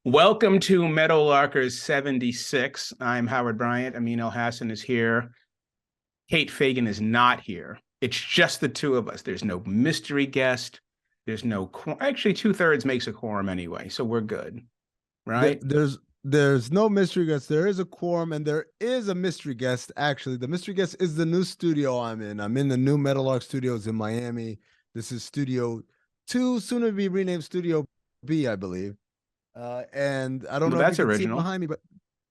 Welcome to Meadowlarkers 76. I'm Howard Bryant. Amin Elhassan is here. Kate Fagan is not here. It's just the two of us. There's no mystery guest. There's no actually 2/3 makes a quorum anyway, so we're good, right? There's no mystery guest. There is a quorum, and there is a mystery guest. Actually, the mystery guest is the new studio I'm in. I'm in the new Meadowlark Studios in Miami. This is Studio 2, soon to be renamed Studio B, I believe. And I don't know That's if you can see original. behind me, but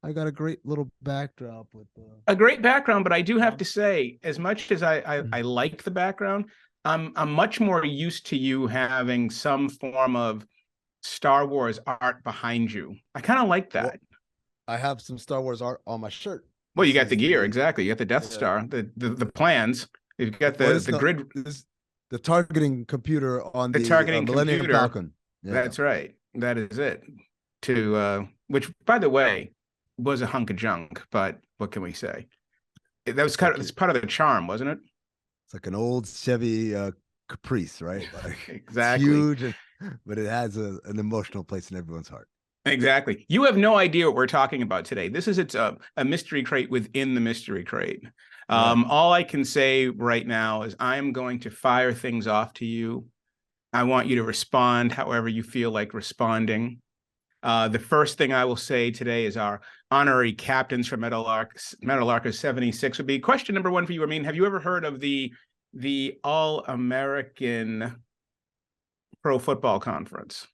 I got a great little backdrop with A great background, but I do have to say, as much as I like the background, I'm much more used to you having some form of Star Wars art behind you. I kind of like that. Well, I have some Star Wars art on my shirt. Well, you got the gear, exactly. You got the Death Star, the plans. You've got the grid, the targeting computer on the the targeting Millennium computer. Falcon. Yeah. That's right. That is it. Which, by the way, was a hunk of junk. But what can we say? That was it's part of the charm, wasn't it? It's like an old Chevy Caprice, right? Like, exactly. It's huge, but it has an emotional place in everyone's heart. Exactly. You have no idea what we're talking about today. This is a mystery crate within the mystery crate. Right. All I can say right now is I'm going to fire things off to you. I want you to respond however you feel like responding. The first thing I will say today is our honorary captains for Meadowlarkers 76 would be question number one for you. I mean, have you ever heard of the All-American Pro Football Conference?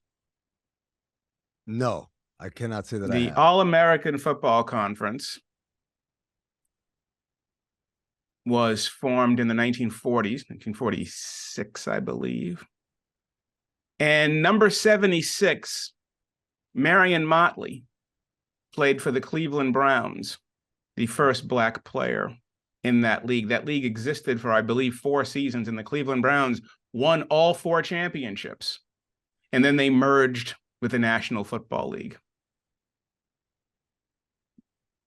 No, I cannot say that. The All-American Football Conference was formed in the 1940s, 1946, I believe. And number 76, Marion Motley, played for the Cleveland Browns, the first black player in that league. That league existed for, I believe, 4 seasons, and the Cleveland Browns won all 4 championships. And then they merged with the National Football League.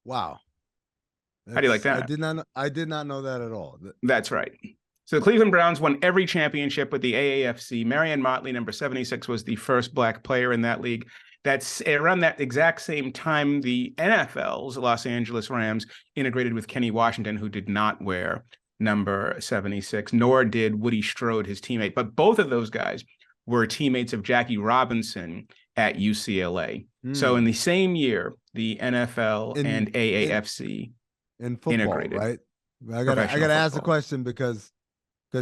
Wow. How do you like that? I did not know that at all. That's right. So the Cleveland Browns won every championship with the AAFC. Marion Motley, number 76, was the first black player in that league. That's around that exact same time the NFL's Los Angeles Rams integrated with Kenny Washington, who did not wear number 76, nor did Woody Strode, his teammate. But both of those guys were teammates of Jackie Robinson at UCLA. So in the same year, the NFL and AAFC in football, integrated. Right? I gotta ask the question because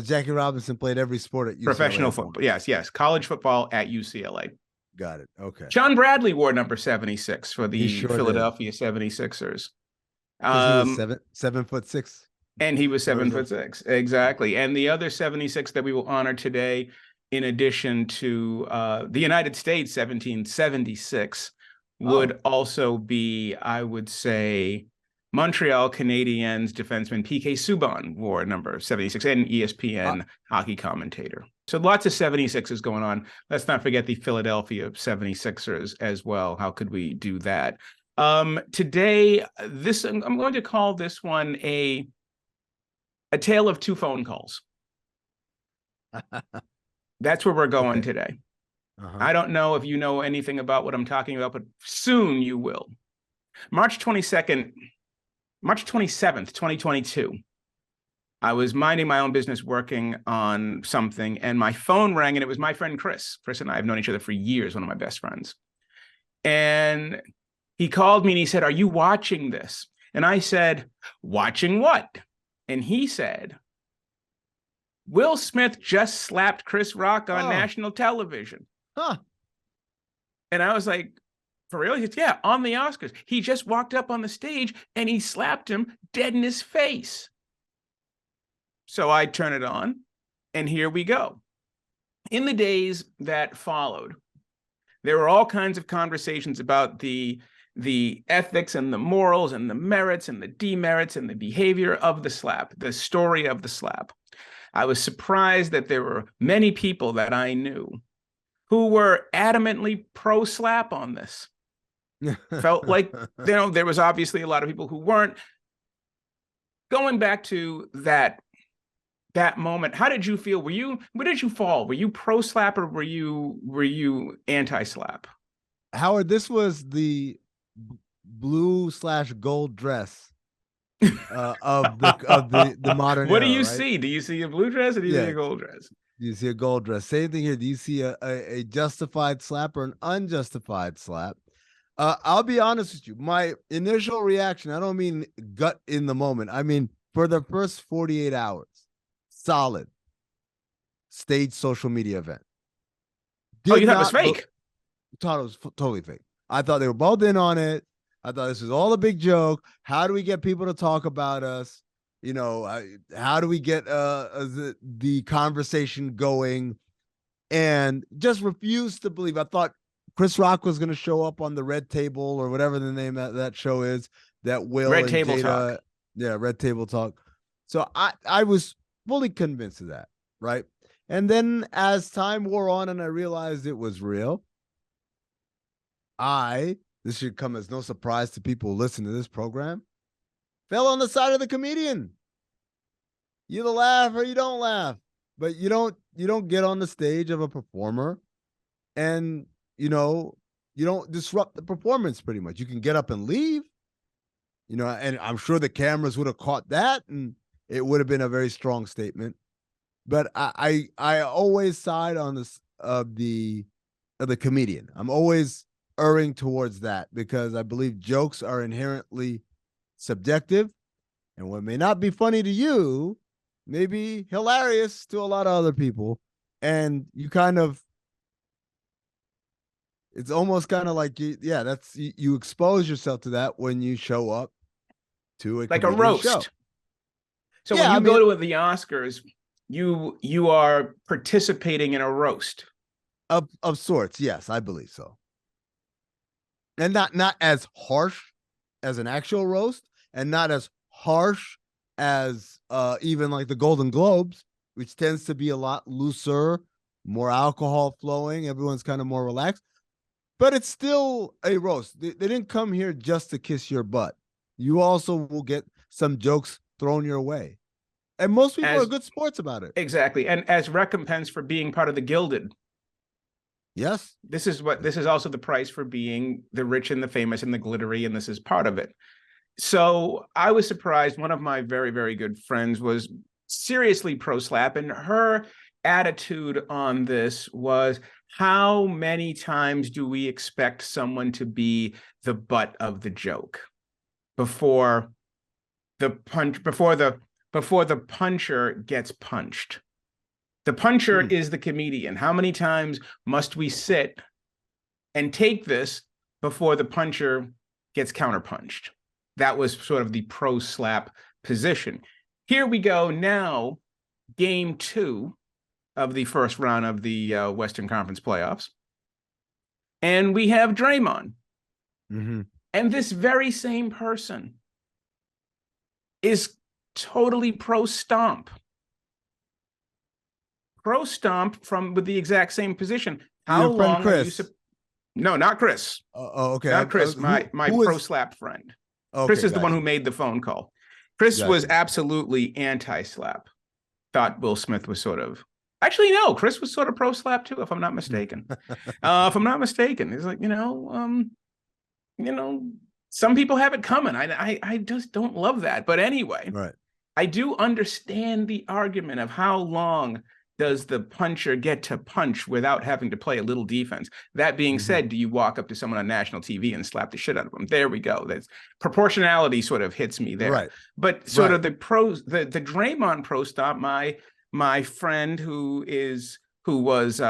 Jackie Robinson played every sport at UCLA. Professional football. Yes. College football at UCLA. Got it. Okay. John Bradley wore number 76 for the Philadelphia 76ers. He was 7'6". And he was 7'6". Exactly. And the other 76 that we will honor today, in addition to the United States 1776, would also be, I would say, Montreal Canadiens defenseman P.K. Subban wore number 76, and ESPN hockey commentator. So lots of 76s going on. Let's not forget the Philadelphia 76ers as well. How could we do that? Today, I'm going to call this one a tale of 2 phone calls. That's where we're going today. I don't know if you know anything about what I'm talking about, but soon you will. March 27th, 2022. I was minding my own business working on something, and my phone rang, and it was my friend Chris. Chris and I have known each other for years, one of my best friends. And he called me and he said, "Are you watching this?" And I said, "Watching what?" And he said, "Will Smith just slapped Chris Rock on national television." And I was like, "For real?" He said, "Yeah, on the Oscars. He just walked up on the stage and he slapped him dead in his face." So I turn it on, and here we go. In the days that followed, there were all kinds of conversations about the ethics and the morals and the merits and the demerits and the behavior of the slap, the story of the slap. I was surprised that there were many people that I knew who were adamantly pro-slap on this. Felt like, there was obviously a lot of people who weren't. Going back to that moment, how did you feel? Where did you fall? Were you pro-slap or were you anti-slap? Howard, this was the blue/gold dress of the modern What do era, you right? see? Do you see a blue dress or do you see Yeah. a gold dress? Do you see a gold dress? Same thing here. Do you see a justified slap or an unjustified slap? I'll be honest with you. My initial reaction, I don't mean gut in the moment. I mean, for the first 48 hours, solid staged social media event. Oh, you thought it was fake? Thought it was totally fake. I thought they were both in on it. I thought this was all a big joke. How do we get people to talk about us? You know, how do we get the conversation going? And just refused to believe. I thought Chris Rock was going to show up on the Red Table or whatever the name of that show is. That Will Red and Table Jada, Talk. Yeah, Red Table Talk. So I was fully convinced of that, right? And then as time wore on and I realized it was real, this should come as no surprise to people who listen to this program, fell on the side of the comedian. You either laugh or you don't laugh, but you don't get on the stage of a performer and you don't disrupt the performance pretty much. You can get up and leave, and I'm sure the cameras would have caught that and it would have been a very strong statement. But I always side on this of the comedian. I'm always erring towards that because I believe jokes are inherently subjective, and what may not be funny to you may be hilarious to a lot of other people. And you it's almost kind of like you expose yourself to that when you show up to a like a comedian roast. show. So when you go to the Oscars, you are participating in a roast of sorts. Yes, I believe so. And not as harsh as an actual roast, and not as harsh as even like the Golden Globes, which tends to be a lot looser, more alcohol flowing. Everyone's kind of more relaxed, but it's still a roast. They didn't come here just to kiss your butt. You also will get some jokes thrown your way. And most people are good sports about it. Exactly. And as recompense for being part of the Gilded. Yes. This is also the price for being the rich and the famous and the glittery, and this is part of it. So I was surprised. One of my very, very good friends was seriously pro-slap, and her attitude on this was, how many times do we expect someone to be the butt of the joke before the puncher gets punched? The puncher is the comedian. How many times must we sit and take this before the puncher gets counterpunched? That was sort of the pro-slap position. Here we go now, game 2 of the first round of the Western Conference playoffs. And we have Draymond. Mm-hmm. And this very same person is totally pro-stomp. Pro-stomp with the exact same position. How long Chris? No, not Chris. Okay. Not Chris, my pro-slap friend. Okay, Chris is the one who made the phone call. Chris was absolutely anti-slap. Thought Will Smith was sort of... Actually, no, Chris was sort of pro-slap too, if I'm not mistaken. If I'm not mistaken. He's like, some people have it coming. I just don't love that. But anyway, right. I do understand the argument of how long does the puncher get to punch without having to play a little defense. That being said, do you walk up to someone on national TV and slap the shit out of them? There we go. That's proportionality sort of hits me there. Right. But sort of the Draymond pro stomp, my friend who was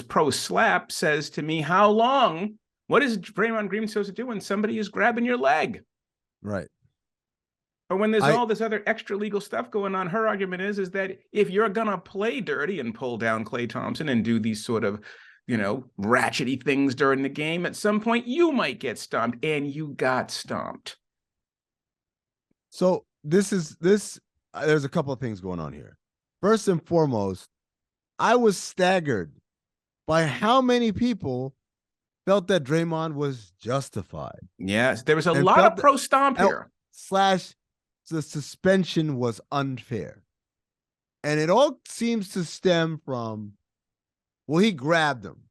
pro slap says to me, how long? What is Draymond Green supposed to do when somebody is grabbing your leg? Right. Or when there's all this other extra legal stuff going on, her argument is that if you're going to play dirty and pull down Klay Thompson and do these sort of, ratchety things during the game, at some point you might get stomped, and you got stomped. So there's a couple of things going on here. First and foremost, I was staggered by how many people felt that Draymond was justified. Yes, there was a lot of pro stomp here. The suspension was unfair. And it all seems to stem from, well, he grabbed him.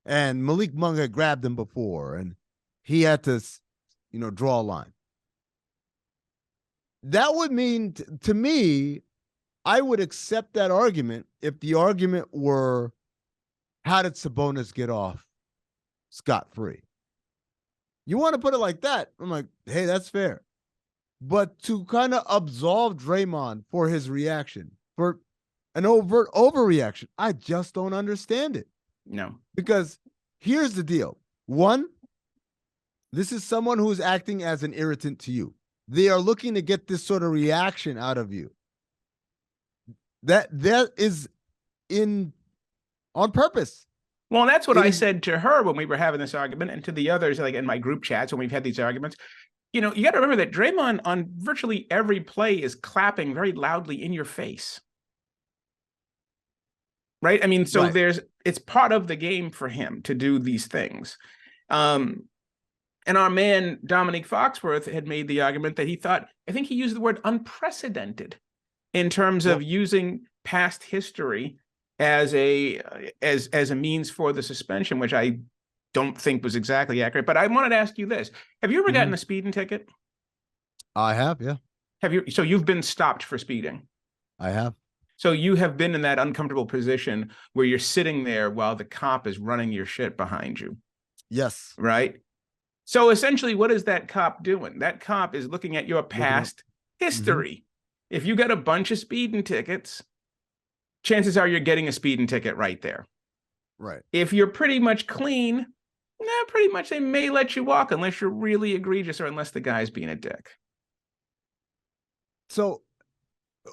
And Malik Monk had grabbed him before, and he had to, draw a line. That would mean, to me, I would accept that argument if the argument were, how did Sabonis get off scot-free? You want to put it like that, I'm like, hey, that's fair. But to kind of absolve Draymond for his reaction, for an overt overreaction, I just don't understand it. No. Because here's the deal. One, this is someone who's acting as an irritant to you. They are looking to get this sort of reaction out of you. That is on purpose. Well, that's what I said to her when we were having this argument, and to the others, like in my group chats when we've had these arguments. You got to remember that Draymond on virtually every play is clapping very loudly in your face. Right? I mean, so it's part of the game for him to do these things. And our man, Dominique Foxworth, had made the argument that he thought, I think he used the word unprecedented in terms of using past history as a means for the suspension, which I don't think was exactly accurate. But I wanted to ask you this. Have you ever gotten a speeding ticket? I have, yeah. So you've been stopped for speeding? I have. So you have been in that uncomfortable position where you're sitting there while the cop is running your shit behind you. Yes. Right? So essentially, what is that cop doing? That cop is looking at your past history. If you got a bunch of speeding tickets, chances are you're getting a speeding ticket right there. Right. If you're pretty much clean, pretty much they may let you walk unless you're really egregious or unless the guy's being a dick. So,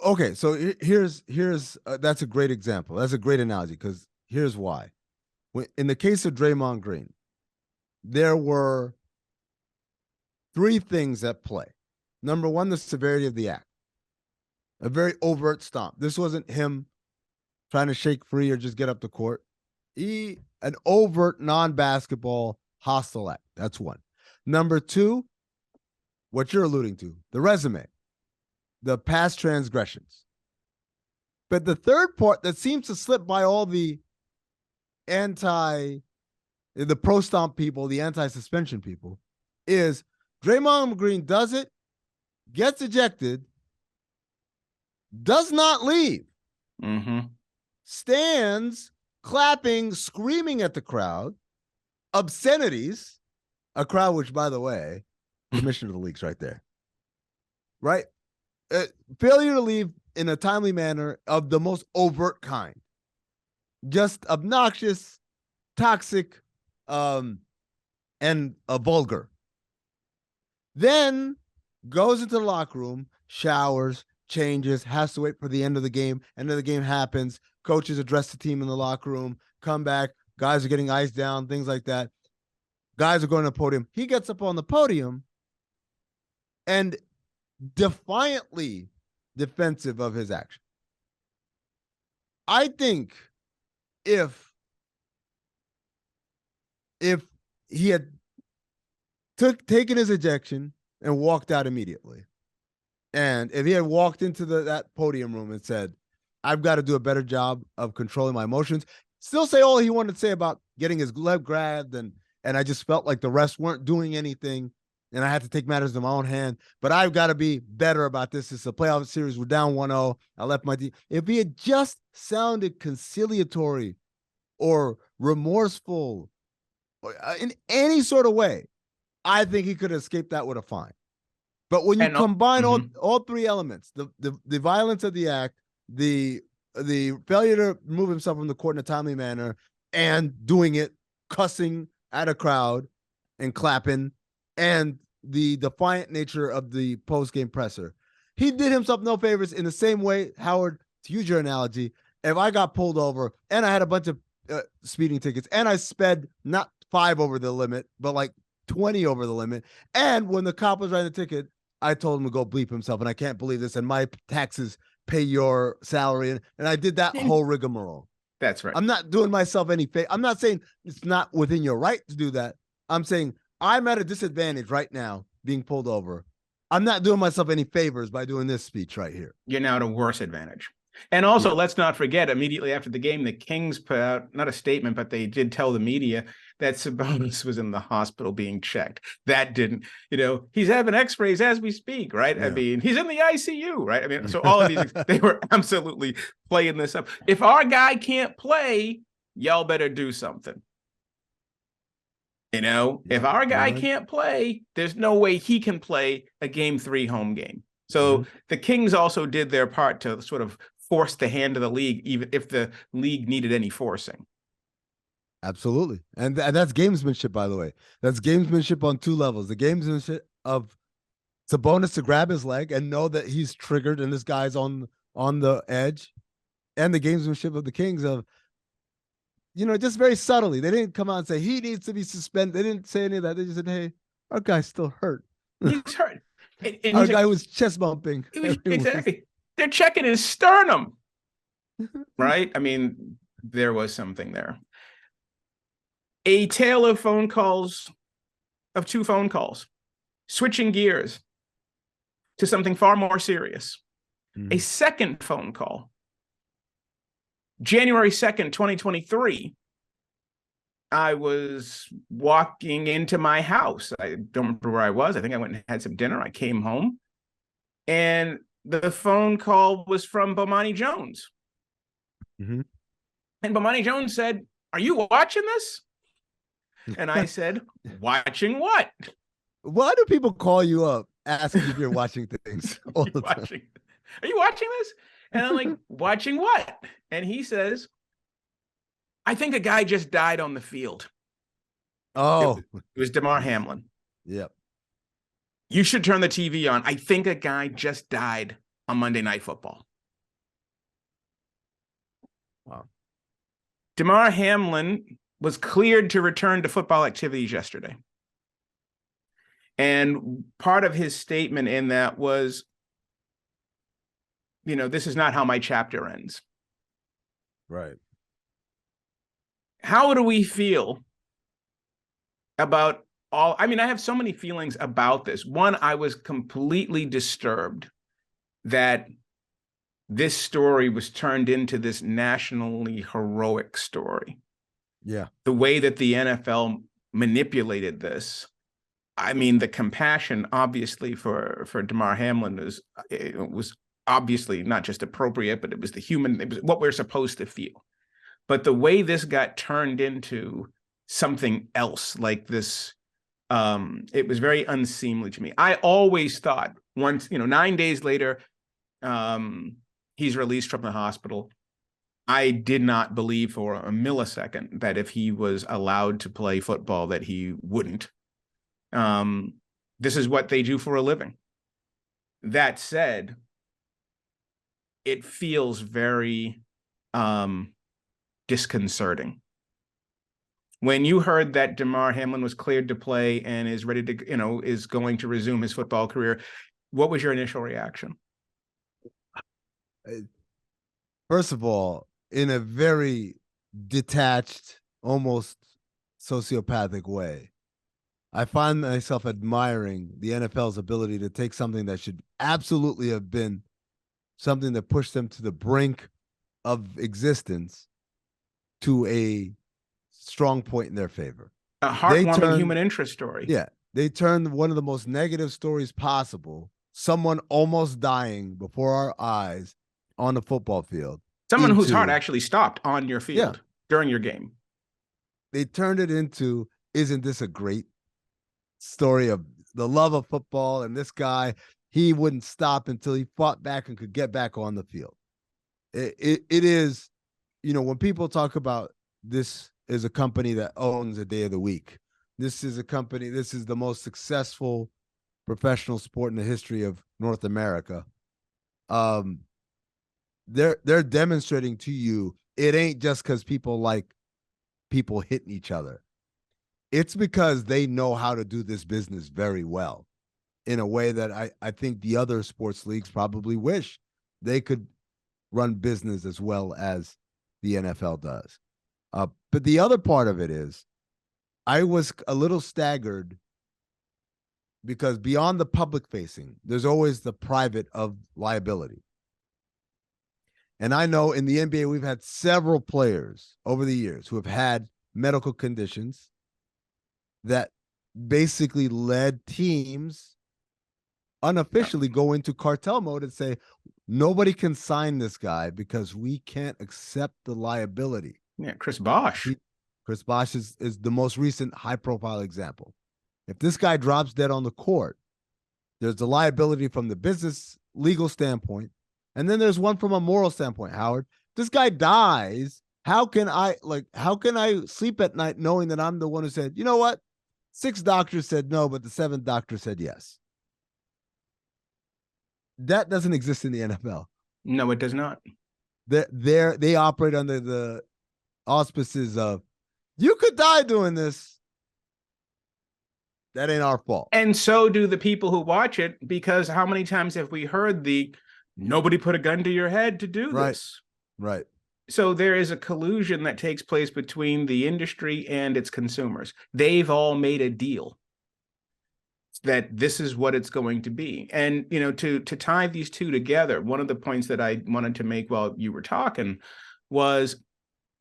okay, so here's that's a great example. That's a great analogy, because here's why. In the case of Draymond Green, there were three things at play. Number one, the severity of the act. A very overt stomp. This wasn't him trying to shake free or just get up the court. An overt non-basketball hostile act. That's one. Number two, what you're alluding to, the resume, the past transgressions. But the third part that seems to slip by all the pro stomp people, the anti-suspension people, is Draymond Green does it, gets ejected, does not leave, stands clapping, screaming at the crowd, obscenities, a crowd which, by the way, commissioner of the league's right there, right? Failure to leave in a timely manner of the most overt kind, just obnoxious, toxic, and vulgar. Then goes into the locker room, showers, changes, has to wait for the end of the game. End of the game happens. Coaches address the team in the locker room, come back. Guys are getting iced down, things like that. Guys are going to the podium. He gets up on the podium and defiantly defensive of his action. I think if he had taken his ejection and walked out immediately, and if he had walked into that podium room and said, I've got to do a better job of controlling my emotions, still say all he wanted to say about getting his leg grabbed, and I just felt like the refs weren't doing anything, and I had to take matters in my own hand, but I've got to be better about this. It's a playoff series. We're down 1-0. I left my team. If he had just sounded conciliatory or remorseful or in any sort of way, I think he could have escaped that with a fine. But when you combine all three elements, the violence of the act, the failure to remove himself from the court in a timely manner, and doing it, cussing at a crowd and clapping, and the defiant nature of the post-game presser, he did himself no favors. In the same way, Howard, to use your analogy, if I got pulled over and I had a bunch of speeding tickets and I sped not 5 over the limit, but like 20 over the limit, and when the cop was writing the ticket, I told him to go bleep himself, and I can't believe this, and my taxes pay your salary, and I did that whole rigmarole. That's right. I'm not doing myself any favor. I'm not saying it's not within your right to do that. I'm saying I'm at a disadvantage right now being pulled over. I'm not doing myself any favors by doing this speech right here. You're now at a worse advantage. And also, let's not forget, immediately after the game, the Kings put out, not a statement, but they did tell the media that Sabonis was in the hospital being checked. That didn't, he's having x-rays as we speak, right? Yeah. I mean, he's in the ICU, right? I mean, so all of these, they were absolutely playing this up. If our guy can't play, y'all better do something. If our guy can't play, there's no way he can play a Game 3 home game. So the Kings also did their part to sort of force the hand of the league, even if the league needed any forcing. Absolutely. And that's gamesmanship, by the way. That's gamesmanship on two levels. The gamesmanship of Sabonis to grab his leg and know that he's triggered and this guy's on the edge. And the gamesmanship of the Kings of, just very subtly. They didn't come out and say he needs to be suspended. They didn't say any of that. They just said, hey, our guy's still hurt. He's hurt. And our guy was chest bumping. Exactly. They're checking his sternum. Right? I mean, there was something there. A tale of two phone calls, switching gears to something far more serious. A second phone call. January 2nd, 2023, I was walking into my house. I don't remember where I was. I think I went and had some dinner. I came home, and the phone call was from Bomani Jones. And Bomani Jones said, "Are you watching this?" And I said, "Watching what?" Why do people call you up asking if you're watching things all the time? Are you watching this? And I'm like, "Watching what?" And he says, "I think a guy just died on the field." Oh, it was Damar Hamlin. Yep. You should turn the TV on. I think a guy just died on Monday Night Football. Wow. Damar Hamlin was cleared to return to football activities yesterday. And part of his statement in that was, this is not how my chapter ends. Right. How do we feel about I have so many feelings about this. One, I was completely disturbed that this story was turned into this nationally heroic story. Yeah. The way that the NFL manipulated this. I mean, the compassion, obviously, for Damar Hamlin was obviously not just appropriate, but it was it was what we're supposed to feel. But the way this got turned into something else like this, it was very unseemly to me. I always thought once, 9 days later, he's released from the hospital. I did not believe for a millisecond that if he was allowed to play football, that he wouldn't. This is what they do for a living. That said, it feels very disconcerting. When you heard that Damar Hamlin was cleared to play and is ready to, is going to resume his football career, what was your initial reaction? First of all, in a very detached, almost sociopathic way, I find myself admiring the NFL's ability to take something that should absolutely have been something that pushed them to the brink of existence to a strong point in their favor. A heartwarming human interest story. Yeah. They turned one of the most negative stories possible, someone almost dying before our eyes on the football field. Someone whose heart actually stopped on your field during your game. They turned it into, isn't this a great story of the love of football? And this guy, he wouldn't stop until he fought back and could get back on the field. It is, when people talk about this is a company that owns a day of the week. This is the most successful professional sport in the history of North America. They're demonstrating to you it ain't just because people like people hitting each other. It's because they know how to do this business very well in a way that I think the other sports leagues probably wish they could run business as well as the NFL does. But the other part of it is I was a little staggered because beyond the public facing, there's always the private of liability. And I know in the NBA, we've had several players over the years who have had medical conditions that basically led teams unofficially go into cartel mode and say, nobody can sign this guy because we can't accept the liability. Yeah, Chris Bosh. Chris Bosh is the most recent high-profile example. If this guy drops dead on the court, there's the liability from the business legal standpoint, and then there's one from a moral standpoint. Howard, this guy dies. How can I sleep at night knowing that I'm the one who said, you know what? 6 doctors said no, but the 7th doctor said yes. That doesn't exist in the NFL. No, it does not. They operate under the auspices of, you could die doing this. That ain't our fault. And so do the people who watch it, because how many times have we heard the nobody put a gun to your head to do this? Right. So there is a collusion that takes place between the industry and its consumers. They've all made a deal that this is what it's going to be. And, you know, to tie these two together, one of the points that I wanted to make while you were talking was,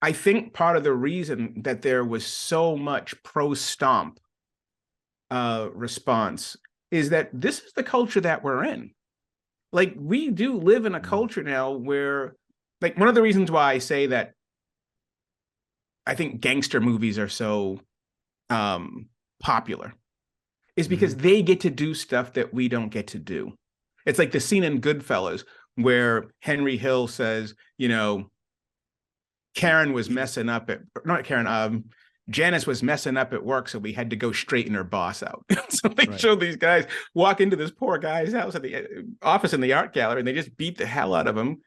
I think part of the reason that there was so much pro-stomp response is that this is the culture that we're in. Like, we do live in a culture now where, like, one of the reasons why I say that I think gangster movies are so popular is because they get to do stuff that we don't get to do. It's like the scene in Goodfellas where Henry Hill says, you know, Karen was messing up at, not Karen, Janice was messing up at work, so we had to go straighten her boss out. So they show these guys walk into this poor guy's house at the office in the art gallery, and they just beat the hell out of him.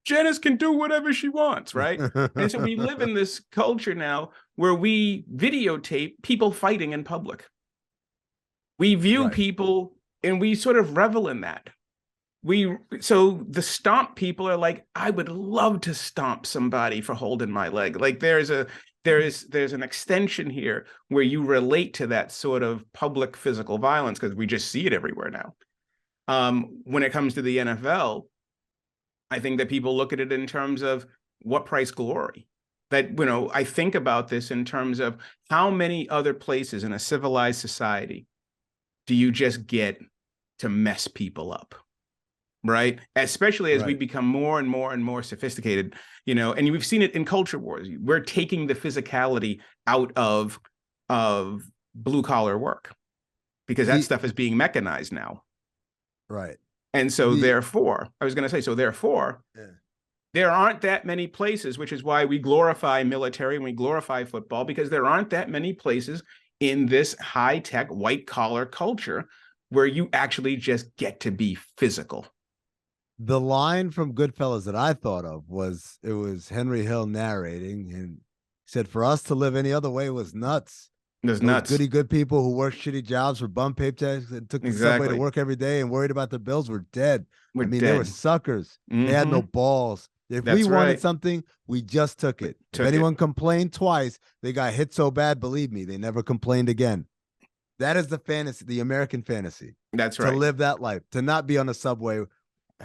Janice can do whatever she wants, right? And so we live in this culture now where we videotape people fighting in public. We view people and we sort of revel in that. So the stomp people are like, I would love to stomp somebody for holding my leg. Like there's an extension here where you relate to that sort of public physical violence because we just see it everywhere now. When it comes to the NFL, I think that people look at it in terms of what price glory. That, you know, I think about this in terms of how many other places in a civilized society do you just get to mess people up, right? Especially as we become more and more and more sophisticated, you know, and we've seen it in culture wars. We're taking the physicality out of blue collar work because that stuff is being mechanized now. Right. And so therefore, there aren't that many places, which is why we glorify military and we glorify football, because there aren't that many places in this high-tech white-collar culture where you actually just get to be physical. The line from Goodfellas that I thought of was, it was Henry Hill narrating, and he said, for us to live any other way was nuts. There's nuts. Goody good people who worked shitty jobs for bum paychecks and took the subway to work every day and worried about their bills were dead. They were suckers. They had no balls. If we wanted something, we just took it. If anyone complained twice, they got hit so bad, believe me, they never complained again. That is the fantasy, the American fantasy. That's right. To live that life, to not be on a subway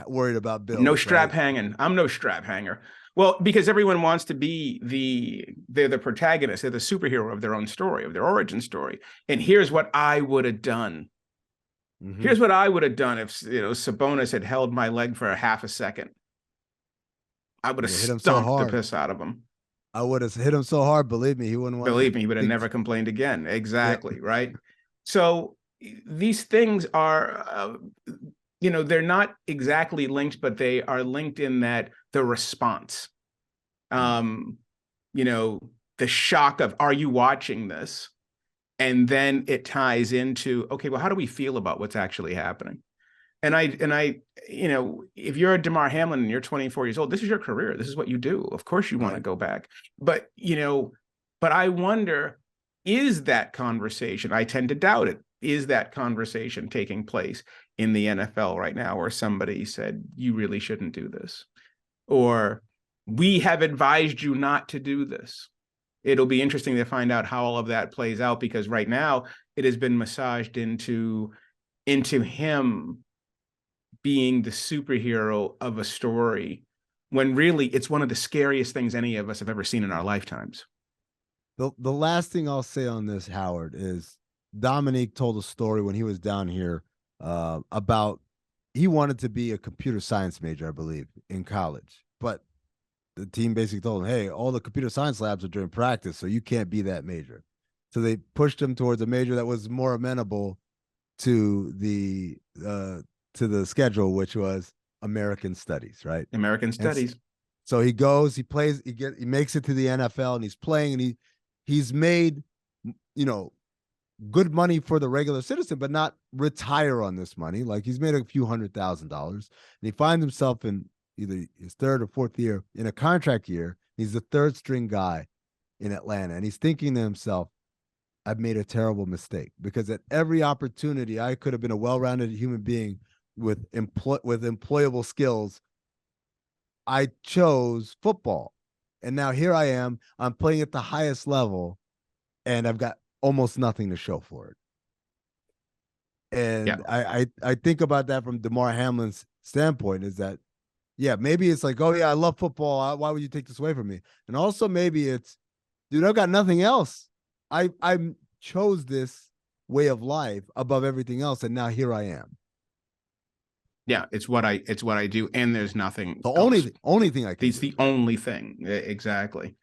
worried about bills. No strap hanging. I'm no strap hanger. Well, because everyone wants to be they're the protagonist, they're the superhero of their own story, of their origin story. And here's what I would have done. Here's what I would have done if, you know, Sabonis had held my leg for a half a second. I would have stomped the piss out of him. I would have hit him so hard, believe me, he wouldn't want. Believe me, he would have never complained again. Exactly, right? So these things are, you know, they're not exactly linked, but they are linked in that the response, you know, the shock of, are you watching this? And then it ties into, okay, well, how do we feel about what's actually happening? And I, you know, if you're a Damar Hamlin and you're 24 years old, this is your career. This is what you do. Of course you want to go back. But, you know, but I wonder, is that conversation, I tend to doubt it, is that conversation taking place in the NFL right now, where somebody said, you really shouldn't do this, or we have advised you not to do this? It'll be interesting to find out how all of that plays out, because right now it has been massaged into him being the superhero of a story when really it's one of the scariest things any of us have ever seen in our lifetimes. The last thing I'll say on this, Howard, is Dominique told a story when he was down here about he wanted to be a computer science major, I believe, in college. But the team basically told him, hey, all the computer science labs are during practice, so you can't be that major. So they pushed him towards a major that was more amenable to the schedule, which was American Studies, right? American Studies. So he goes, he plays, he makes it to the NFL, and he's playing, and he's made, good money for the regular citizen, but not retire on this money. Like, he's made a few $100,000, and he finds himself in either his third or fourth year in a contract year. He's the third string guy in Atlanta, and he's thinking to himself, I've made a terrible mistake, because at every opportunity I could have been a well-rounded human being with employable skills. I chose football, and now here I am. I'm playing at the highest level, and I've got almost nothing to show for it. And yeah. I think about that from Damar Hamlin's standpoint, is that, yeah, maybe it's like, oh yeah, I love football, why would you take this away from me? And also maybe it's, dude, I've got nothing else. I chose this way of life above everything else, and now here I am. Yeah, it's what I do, and there's nothing the else. only thing I can It's do. the only thing. Exactly.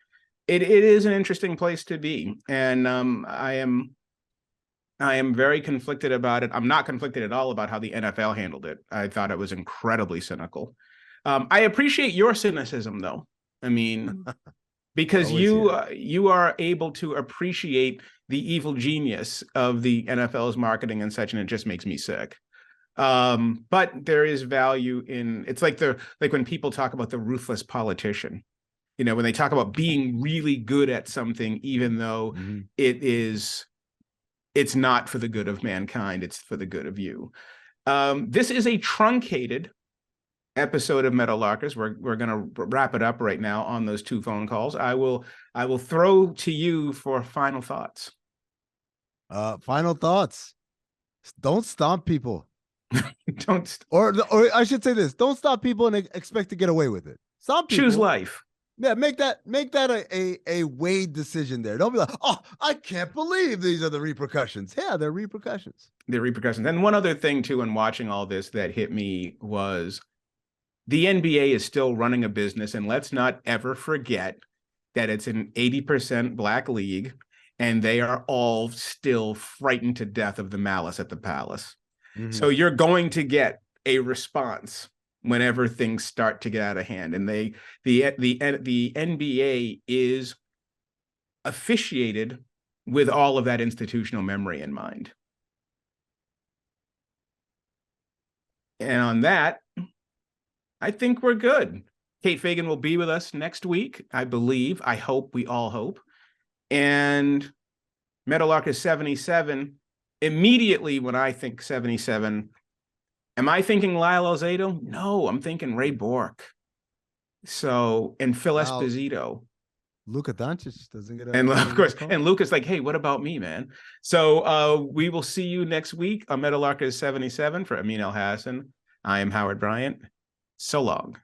It is an interesting place to be, and I am very conflicted about it. I'm not conflicted at all about how the NFL handled it. I thought it was incredibly cynical. I appreciate your cynicism, though. I mean, because you are able to appreciate the evil genius of the NFL's marketing and such, and it just makes me sick. But there is value in, it's like when people talk about the ruthless politician, when they talk about being really good at something, even though it's not for the good of mankind, it's for the good of you. This is a truncated episode of Meadowlarkers. We're going to wrap it up right now on those 2 phone calls. I will throw to you for final thoughts. Final thoughts. Don't stomp people. Or I should say this: don't stop people and expect to get away with it. Stomp people. Choose life. Yeah, make that a weighed decision there. Don't be like, oh, I can't believe these are the repercussions. Yeah, they're repercussions. They're repercussions. And one other thing too, in watching all this that hit me was the NBA is still running a business, and let's not ever forget that it's an 80% black league, and they are all still frightened to death of the malice at the palace. So you're going to get a response whenever things start to get out of hand. And the NBA is officiated with all of that institutional memory in mind. And on that, I think we're good. Kate Fagan will be with us next week, I believe. I hope, we all hope. And Meadowlarkers 77. Immediately when I think 77, am I thinking Lyle Alzado? No, I'm thinking Ray Bork. So, and Phil Esposito. Luka Doncic doesn't get and of course, and Luka's like, hey, what about me, man? So we will see you next week on Meadowlarkers 77. For Amin Elhassan, I am Howard Bryant. So long.